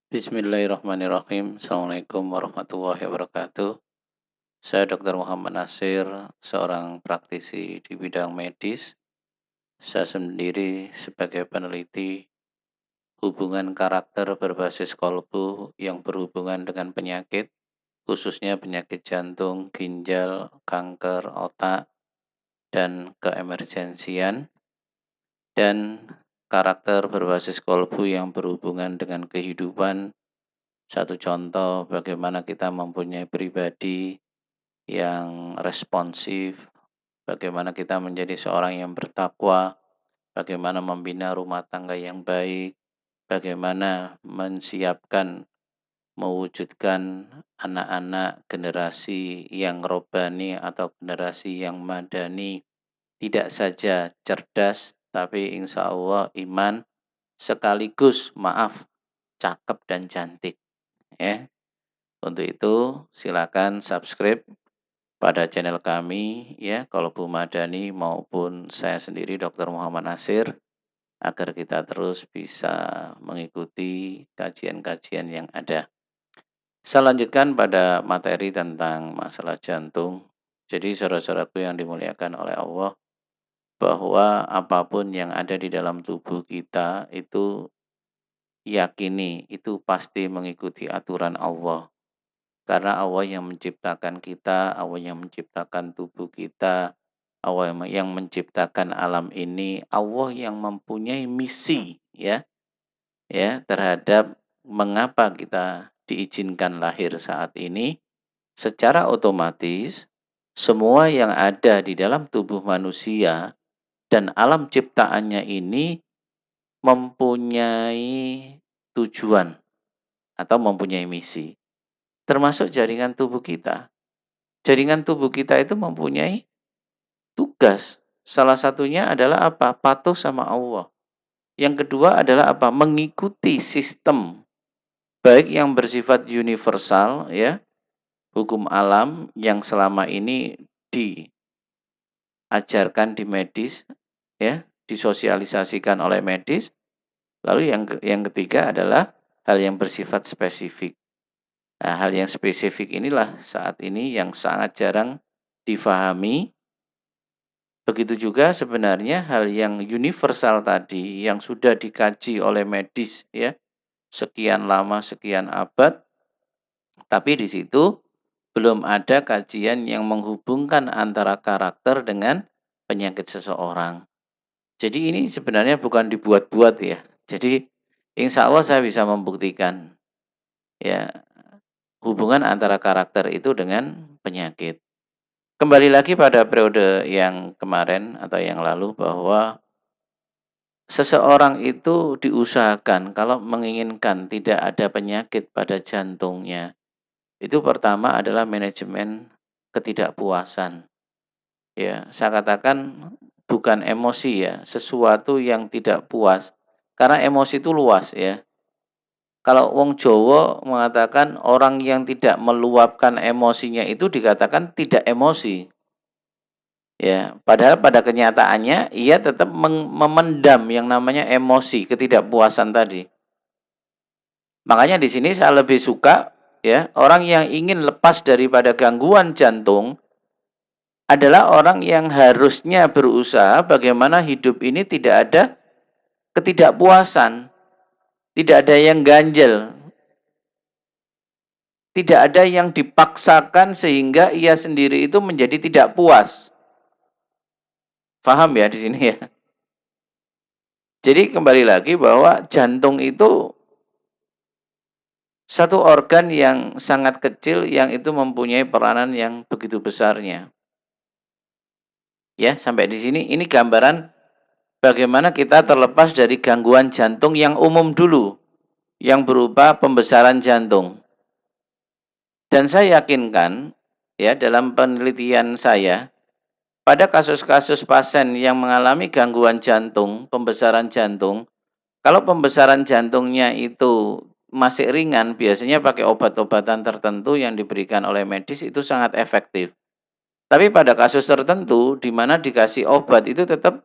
Bismillahirrahmanirrahim. Assalamualaikum warahmatullahi wabarakatuh. Saya Dr. Muhammad Nasir, seorang praktisi di bidang medis. Saya sendiri sebagai peneliti hubungan karakter berbasis kolbu yang berhubungan dengan penyakit, khususnya penyakit jantung, ginjal, kanker, otak, dan keemergensian, dan karakter berbasis kolbu yang berhubungan dengan kehidupan. Satu contoh bagaimana kita mempunyai pribadi yang responsif, bagaimana kita menjadi seorang yang bertakwa, bagaimana membina rumah tangga yang baik, bagaimana mensiapkan, mewujudkan anak-anak generasi yang robani atau generasi yang madani, tidak saja cerdas, tapi insya Allah iman, sekaligus maaf, cakep dan cantik. Ya. Untuk itu silakan subscribe pada channel kami ya, kalau Bu Madani maupun saya sendiri Dr. Muhammad Nasir, agar kita terus bisa mengikuti kajian-kajian yang ada. Saya lanjutkan pada materi tentang masalah jantung. Jadi saudara-saudaraku yang dimuliakan oleh Allah, bahwa apapun yang ada di dalam tubuh kita itu yakini itu pasti mengikuti aturan Allah. Karena Allah yang menciptakan kita, Allah yang menciptakan tubuh kita, Allah yang menciptakan alam ini, Allah yang mempunyai misi ya terhadap mengapa kita diizinkan lahir saat ini. Secara otomatis semua yang ada di dalam tubuh manusia dan alam ciptaannya ini mempunyai tujuan atau mempunyai misi. Termasuk jaringan tubuh kita. Jaringan tubuh kita itu mempunyai tugas. Salah satunya adalah apa? Patuh sama Allah. Yang kedua adalah apa? Mengikuti sistem baik yang bersifat universal ya, hukum alam yang selama ini diajarkan di medis ya, disosialisasikan oleh medis. Lalu yang ketiga adalah hal yang bersifat spesifik. Nah, hal yang spesifik inilah saat ini yang sangat jarang difahami. Begitu juga sebenarnya hal yang universal tadi yang sudah dikaji oleh medis ya, sekian lama, sekian abad, tapi di situ belum ada kajian yang menghubungkan antara karakter dengan penyakit seseorang. Jadi ini sebenarnya bukan dibuat-buat ya. Jadi insya Allah saya bisa membuktikan ya hubungan antara karakter itu dengan penyakit. Kembali lagi pada periode yang kemarin atau yang lalu, bahwa seseorang itu diusahakan kalau menginginkan tidak ada penyakit pada jantungnya, itu pertama adalah manajemen ketidakpuasan. Ya, saya katakan bukan emosi ya, sesuatu yang tidak puas. Karena emosi itu luas ya. Kalau wong Jawa mengatakan orang yang tidak meluapkan emosinya itu dikatakan tidak emosi. Ya, padahal pada kenyataannya ia tetap memendam yang namanya emosi, ketidakpuasan tadi. Makanya di sini saya lebih suka ya, orang yang ingin lepas daripada gangguan jantung adalah orang yang harusnya berusaha bagaimana hidup ini tidak ada ketidakpuasan, tidak ada yang ganjel, tidak ada yang dipaksakan sehingga ia sendiri itu menjadi tidak puas. Paham ya di sini ya? Jadi kembali lagi bahwa jantung itu satu organ yang sangat kecil yang itu mempunyai peranan yang begitu besarnya. Ya, sampai di sini ini gambaran bagaimana kita terlepas dari gangguan jantung yang umum dulu, yang berupa pembesaran jantung. Dan saya yakinkan ya dalam penelitian saya, pada kasus-kasus pasien yang mengalami gangguan jantung, pembesaran jantung, kalau pembesaran jantungnya itu masih ringan, biasanya pakai obat-obatan tertentu yang diberikan oleh medis itu sangat efektif. Tapi pada kasus tertentu di mana dikasih obat itu tetap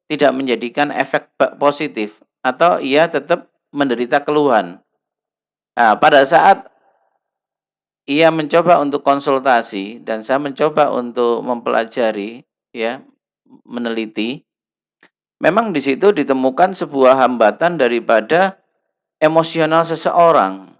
tidak menjadikan efek positif atau ia tetap menderita keluhan. Nah, pada saat ia mencoba untuk konsultasi dan saya mencoba untuk mempelajari, ya, meneliti, memang di situ ditemukan sebuah hambatan daripada emosional seseorang.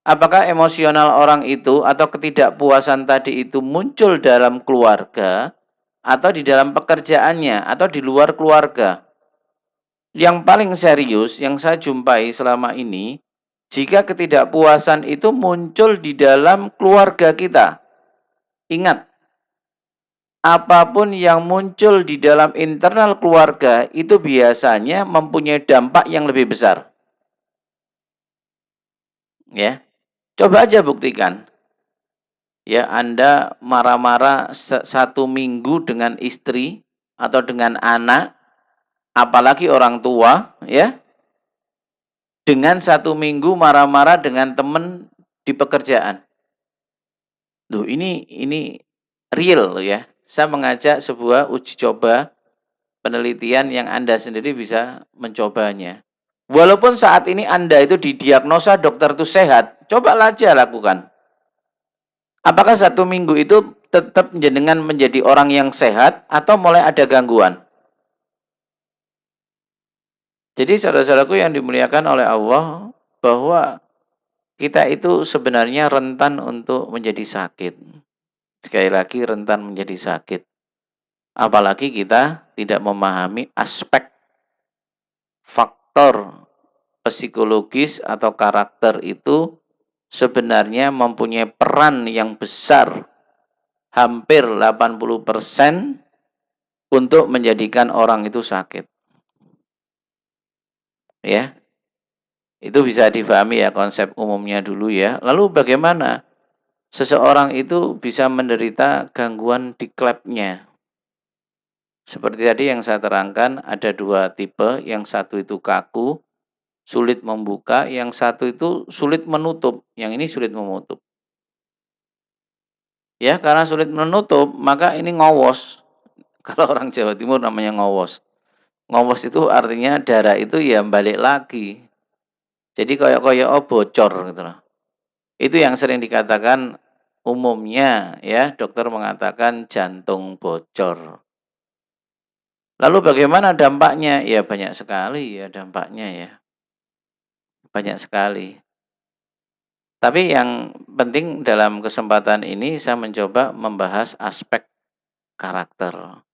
Apakah emosional orang itu atau ketidakpuasan tadi itu muncul dalam keluarga atau di dalam pekerjaannya atau di luar keluarga? Yang paling serius yang saya jumpai selama ini, jika ketidakpuasan itu muncul di dalam keluarga kita. Ingat, apapun yang muncul di dalam internal keluarga itu biasanya mempunyai dampak yang lebih besar. Ya, coba aja buktikan. Ya, Anda marah-marah satu minggu dengan istri atau dengan anak, apalagi orang tua, ya, dengan satu minggu marah-marah dengan teman di pekerjaan. Loh, ini real loh ya. Saya mengajak sebuah uji coba penelitian yang Anda sendiri bisa mencobanya. Walaupun saat ini Anda itu didiagnosa dokter itu sehat, coba aja lakukan. Apakah satu minggu itu tetap dengan menjadi orang yang sehat atau mulai ada gangguan? Jadi saudara-saudaraku yang dimuliakan oleh Allah, bahwa kita itu sebenarnya rentan untuk menjadi sakit. Sekali lagi rentan menjadi sakit. Apalagi kita tidak memahami aspek faktor psikologis atau karakter itu sebenarnya mempunyai peran yang besar, hampir 80% untuk menjadikan orang itu sakit. Ya, itu bisa difahami ya konsep umumnya dulu ya. Lalu bagaimana seseorang itu bisa menderita gangguan di klepnya? Seperti tadi yang saya terangkan, ada dua tipe, yang satu itu kaku, sulit membuka, yang satu itu sulit menutup, yang ini sulit menutup. Ya, karena sulit menutup, maka ini ngowos. Kalau orang Jawa Timur namanya ngowos. Ngowos itu artinya darah itu ya balik lagi. Jadi koyok-koyok oh bocor gitu loh. Itu yang sering dikatakan umumnya ya, dokter mengatakan jantung bocor. Lalu bagaimana dampaknya? Ya banyak sekali ya dampaknya ya. Banyak sekali. Tapi yang penting dalam kesempatan ini saya mencoba membahas aspek karakter.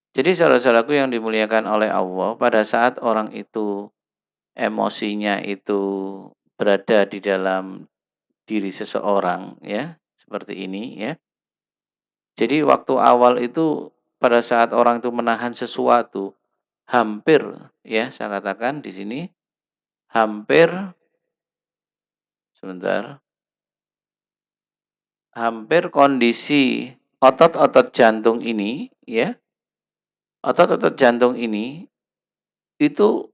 Jadi saudara-saudaraku yang dimuliakan oleh Allah, pada saat orang itu emosinya itu berada di dalam diri seseorang ya, seperti ini ya. Jadi waktu awal itu pada saat orang itu menahan sesuatu, hampir ya saya katakan di sini hampir sebentar, hampir kondisi otot-otot jantung ini ya, otot-otot jantung ini itu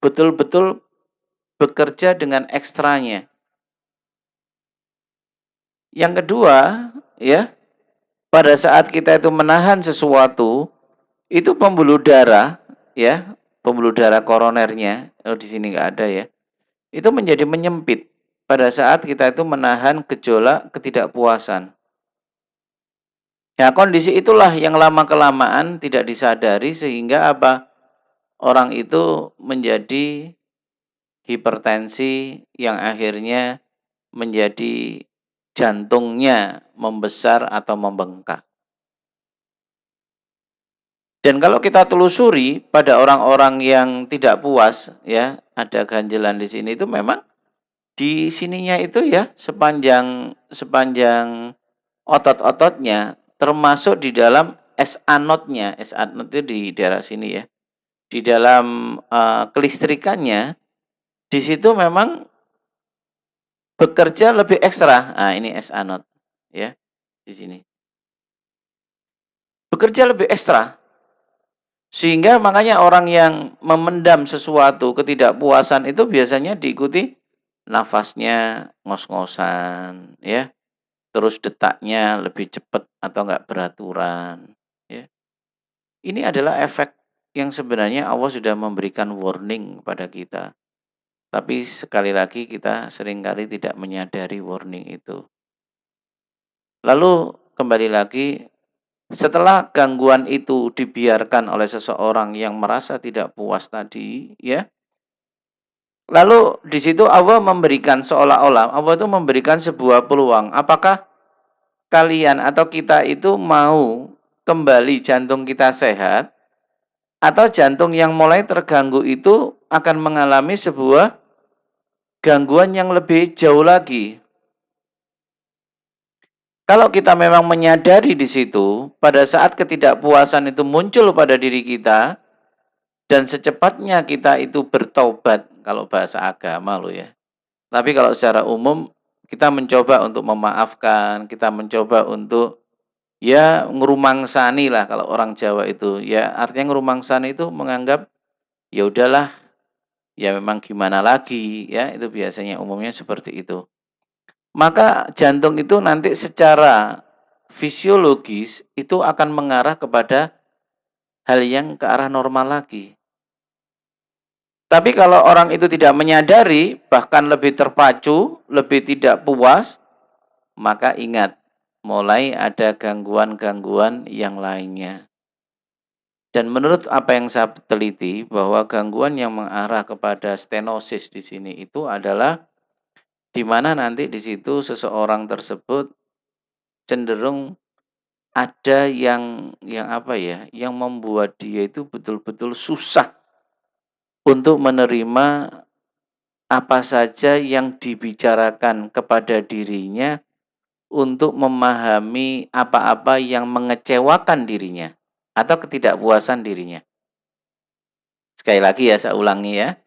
betul-betul bekerja dengan ekstranya. Yang kedua, ya, pada saat kita itu menahan sesuatu, itu pembuluh darah, ya, pembuluh darah koronernya, oh di sini nggak ada ya, itu menjadi menyempit pada saat kita itu menahan gejolak ketidakpuasan. Ya, kondisi itulah yang lama-kelamaan tidak disadari sehingga apa? Orang itu menjadi hipertensi yang akhirnya menjadi jantungnya membesar atau membengkak. Dan kalau kita telusuri pada orang-orang yang tidak puas, ya, ada ganjelan di sini itu memang di sininya itu ya sepanjang sepanjang otot-ototnya termasuk di dalam SA node-nya. SA node itu di daerah sini ya. Di dalam kelistrikannya di situ memang bekerja lebih ekstra. Nah, ini SA node ya di sini. Bekerja lebih ekstra. Sehingga makanya orang yang memendam sesuatu, ketidakpuasan itu biasanya diikuti nafasnya ngos-ngosan, ya. Terus detaknya lebih cepat atau enggak beraturan, ya. Ini adalah efek yang sebenarnya Allah sudah memberikan warning kepada kita. Tapi sekali lagi kita seringkali tidak menyadari warning itu. Lalu kembali lagi, setelah gangguan itu dibiarkan oleh seseorang yang merasa tidak puas tadi, ya. Lalu di situ Allah memberikan seolah-olah Allah itu memberikan sebuah peluang. Apakah kalian atau kita itu mau kembali jantung kita sehat atau jantung yang mulai terganggu itu akan mengalami sebuah gangguan yang lebih jauh lagi. Kalau kita memang menyadari di situ, pada saat ketidakpuasan itu muncul pada diri kita, dan secepatnya kita itu bertobat, kalau bahasa agama loh ya. Tapi kalau secara umum, kita mencoba untuk memaafkan, kita mencoba untuk ya ngerumangsani lah kalau orang Jawa itu. Ya artinya ngerumangsani itu menganggap ya udahlah, ya memang gimana lagi ya, itu biasanya umumnya seperti itu. Maka jantung itu nanti secara fisiologis itu akan mengarah kepada hal yang ke arah normal lagi. Tapi kalau orang itu tidak menyadari, bahkan lebih terpacu, lebih tidak puas, maka ingat, mulai ada gangguan-gangguan yang lainnya. Dan menurut apa yang saya teliti, bahwa gangguan yang mengarah kepada stenosis di sini itu adalah di mana nanti di situ seseorang tersebut cenderung ada yang apa ya, yang membuat dia itu betul-betul susah untuk menerima apa saja yang dibicarakan kepada dirinya untuk memahami apa-apa yang mengecewakan dirinya atau ketidakpuasan dirinya. Sekali lagi ya, saya ulangi ya.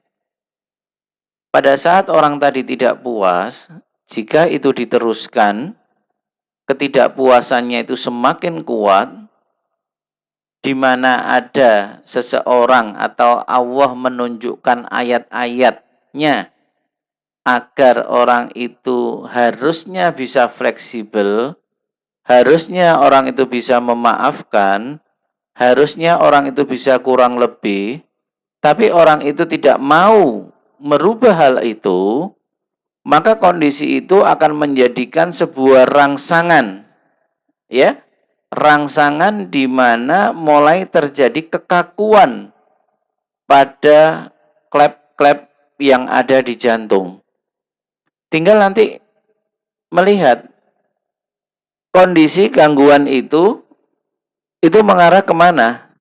Pada saat orang tadi tidak puas, jika itu diteruskan, ketidakpuasannya itu semakin kuat, di mana ada seseorang atau Allah menunjukkan ayat-ayatnya agar orang itu harusnya bisa fleksibel, harusnya orang itu bisa memaafkan, harusnya orang itu bisa kurang lebih, tapi orang itu tidak mau merubah hal itu, maka kondisi itu akan menjadikan sebuah rangsangan, ya, rangsangan di mana mulai terjadi kekakuan pada klep-klep yang ada di jantung. Tinggal nanti melihat kondisi gangguan itu mengarah kemana?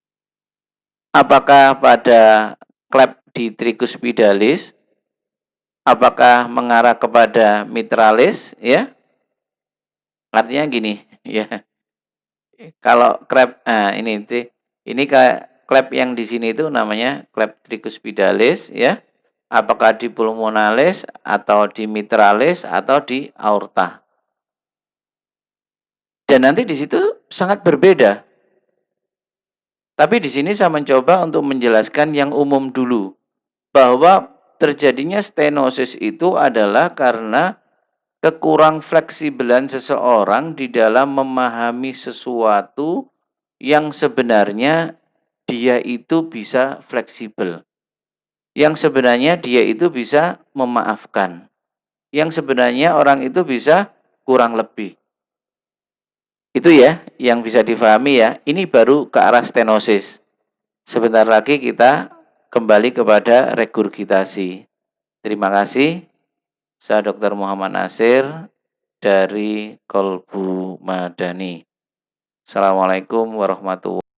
Apakah pada klep di tricuspidalis? Apakah mengarah kepada mitralis? Ya, artinya gini, ya. Kalau klep, nah ini kayak klep yang di sini itu namanya klep tricuspidalis, ya. Apakah di pulmonalis atau di mitralis atau di aorta? Dan nanti di situ sangat berbeda. Tapi di sini saya mencoba untuk menjelaskan yang umum dulu, bahwa terjadinya stenosis itu adalah karena kekurang fleksibelan seseorang di dalam memahami sesuatu yang sebenarnya dia itu bisa fleksibel. Yang sebenarnya dia itu bisa memaafkan. Yang sebenarnya orang itu bisa kurang lebih. Itu ya yang bisa difahami ya. Ini baru ke arah stenosis. Sebentar lagi kita kembali kepada regurgitasi. Terima kasih. Saya Dr. Muhammad Nasir dari Kolbu Madani. Assalamualaikum warahmatullahi wabarakatuh.